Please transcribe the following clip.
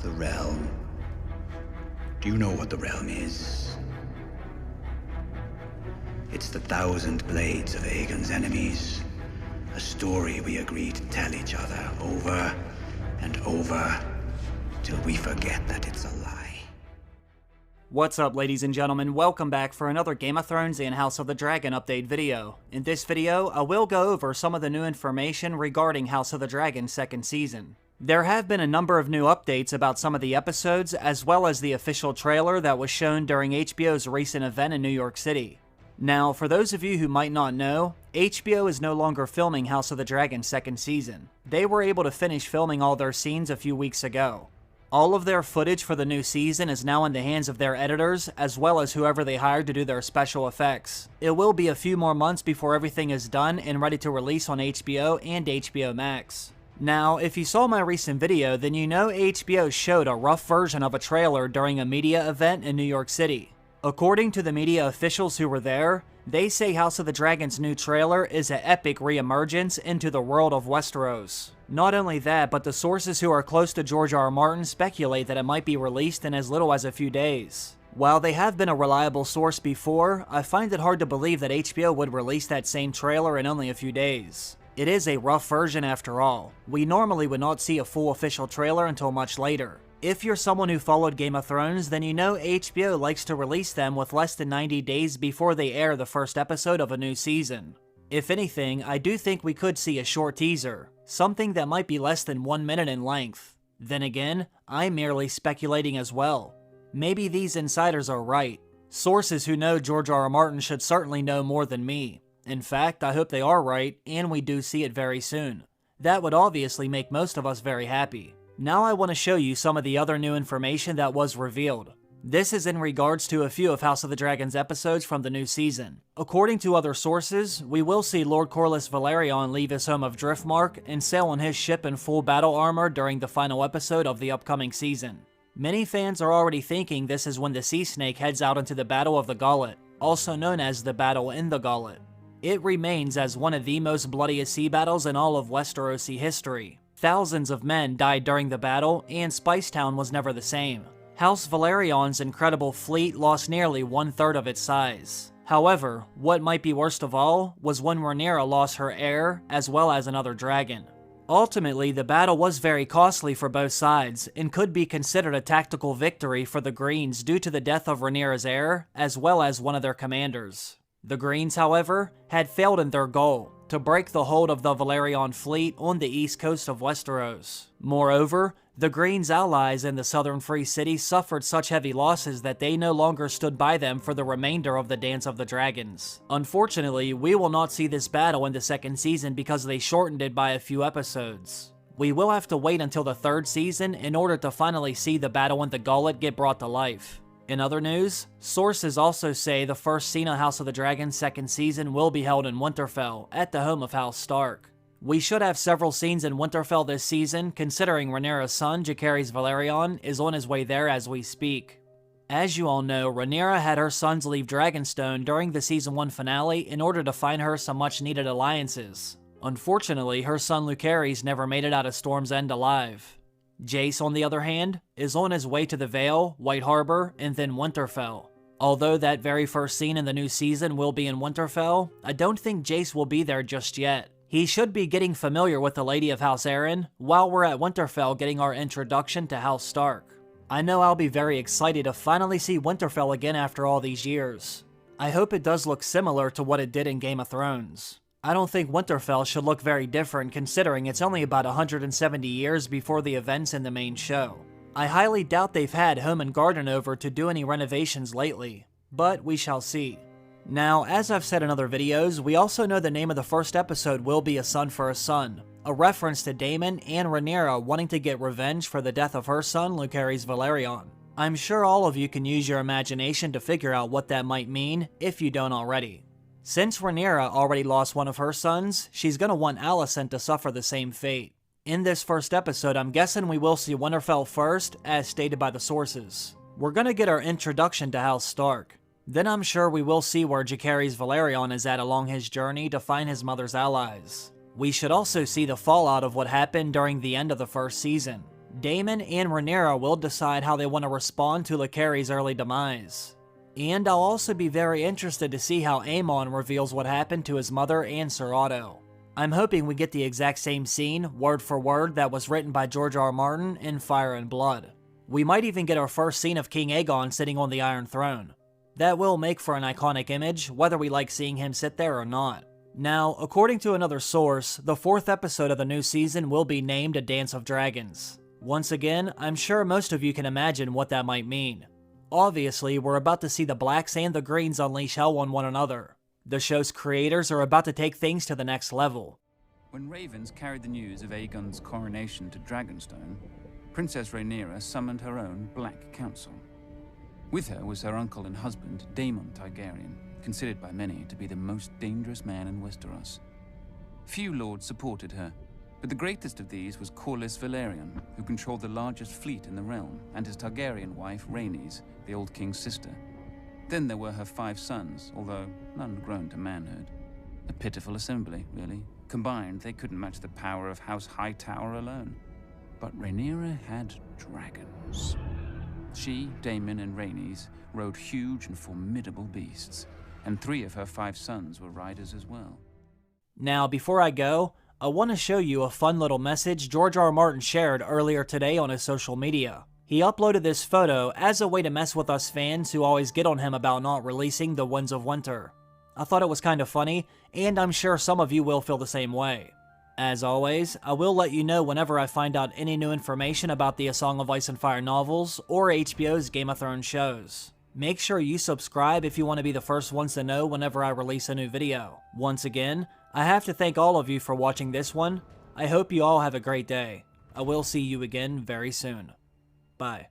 The realm. Do you know what the realm is? It's the 1,000 blades of Aegon's enemies. A story we agree to tell each other over and over till we forget that it's a lie. What's up, ladies and gentlemen? Welcome back for another Game of Thrones and House of the Dragon update video. In this video, I will go over some of the new information regarding House of the Dragon second season. There have been a number of new updates about some of the episodes, as well as the official trailer that was shown during HBO's recent event in New York City. Now, for those of you who might not know, HBO is no longer filming House of the Dragon second season. They were able to finish filming all their scenes a few weeks ago. All of their footage for the new season is now in the hands of their editors, as well as whoever they hired to do their special effects. It will be a few more months before everything is done and ready to release on HBO and HBO Max. Now, if you saw my recent video, then you know HBO showed a rough version of a trailer during a media event in New York City. According to the media officials who were there, they say House of the Dragon's new trailer is an epic reemergence into the world of Westeros. Not only that, but the sources who are close to George R.R. Martin speculate that it might be released in as little as a few days. While they have been a reliable source before, I find it hard to believe that HBO would release that same trailer in only a few days. It is a rough version after all. We normally would not see a full official trailer until much later. If you're someone who followed Game of Thrones, then you know HBO likes to release them with less than 90 days before they air the first episode of a new season. If anything, I do think we could see a short teaser, something that might be less than 1 minute in length. Then again, I'm merely speculating as well. Maybe these insiders are right. Sources who know George R.R. Martin should certainly know more than me. In fact, I hope they are right, and we do see it very soon. That would obviously make most of us very happy. Now I want to show you some of the other new information that was revealed. This is in regards to a few of House of the Dragon's episodes from the new season. According to other sources, we will see Lord Corlys Velaryon leave his home of Driftmark and sail on his ship in full battle armor during the final episode of the upcoming season. Many fans are already thinking this is when the Sea Snake heads out into the Battle of the Gullet, also known as the Battle in the Gullet. It remains as one of the most bloodiest sea battles in all of Westerosi history. Thousands of men died during the battle, and Spicetown was never the same. House Velaryon's incredible fleet lost nearly 1/3 of its size. However, what might be worst of all was when Rhaenyra lost her heir, as well as another dragon. Ultimately, the battle was very costly for both sides, and could be considered a tactical victory for the Greens due to the death of Rhaenyra's heir, as well as one of their commanders. The Greens, however, had failed in their goal, to break the hold of the Velaryon fleet on the east coast of Westeros. Moreover, the Greens' allies in the southern Free Cities suffered such heavy losses that they no longer stood by them for the remainder of the Dance of the Dragons. Unfortunately, we will not see this battle in the second season because they shortened it by a few episodes. We will have to wait until the third season in order to finally see the battle in the Gullet get brought to life. In other news, sources also say the first scene of House of the Dragon second season will be held in Winterfell, at the home of House Stark. We should have several scenes in Winterfell this season, considering Rhaenyra's son, Jacaerys Velaryon, is on his way there as we speak. As you all know, Rhaenyra had her sons leave Dragonstone during the Season 1 finale in order to find her some much-needed alliances. Unfortunately, her son Lucerys never made it out of Storm's End alive. Jace, on the other hand, is on his way to the Vale, White Harbor, and then Winterfell. Although that very first scene in the new season will be in Winterfell, I don't think Jace will be there just yet. He should be getting familiar with the Lady of House Arryn, while we're at Winterfell getting our introduction to House Stark. I know I'll be very excited to finally see Winterfell again after all these years. I hope it does look similar to what it did in Game of Thrones. I don't think Winterfell should look very different considering it's only about 170 years before the events in the main show. I highly doubt they've had Home and Garden over to do any renovations lately, but we shall see. Now, as I've said in other videos, we also know the name of the first episode will be A Son for a Son, a reference to Daemon and Rhaenyra wanting to get revenge for the death of her son, Lucerys Velaryon. I'm sure all of you can use your imagination to figure out what that might mean, if you don't already. Since Rhaenyra already lost one of her sons, she's gonna want Alicent to suffer the same fate. In this first episode, I'm guessing we will see Winterfell first, as stated by the sources. We're gonna get our introduction to House Stark. Then I'm sure we will see where Jacaerys Velaryon is at along his journey to find his mother's allies. We should also see the fallout of what happened during the end of the first season. Daemon and Rhaenyra will decide how they want to respond to Lacerys' early demise. And I'll also be very interested to see how Aemon reveals what happened to his mother and Ser Otto. I'm hoping we get the exact same scene, word for word, that was written by George R.R. Martin in Fire and Blood. We might even get our first scene of King Aegon sitting on the Iron Throne. That will make for an iconic image, whether we like seeing him sit there or not. Now, according to another source, the 4th episode of the new season will be named A Dance of Dragons. Once again, I'm sure most of you can imagine what that might mean. Obviously, we're about to see the Blacks and the Greens unleash hell on one another. The show's creators are about to take things to the next level. When ravens carried the news of Aegon's coronation to Dragonstone, Princess Rhaenyra summoned her own Black Council. With her was her uncle and husband, Daemon Targaryen, considered by many to be the most dangerous man in Westeros. Few lords supported her, but the greatest of these was Corlys Velaryon, who controlled the largest fleet in the realm, and his Targaryen wife, Rhaenys, the old king's sister. Then there were her 5 sons, although none grown to manhood. A pitiful assembly, really. Combined, they couldn't match the power of House Hightower alone. But Rhaenyra had dragons. She, Daemon, and Rhaenys rode huge and formidable beasts, and 3 of her 5 sons were riders as well. Now, before I go, I want to show you a fun little message George R.R. Martin shared earlier today on his social media. He uploaded this photo as a way to mess with us fans who always get on him about not releasing The Winds of Winter. I thought it was kind of funny, and I'm sure some of you will feel the same way. As always, I will let you know whenever I find out any new information about the A Song of Ice and Fire novels or HBO's Game of Thrones shows. Make sure you subscribe if you want to be the first ones to know whenever I release a new video. Once again, I have to thank all of you for watching this one. I hope you all have a great day. I will see you again very soon. Bye.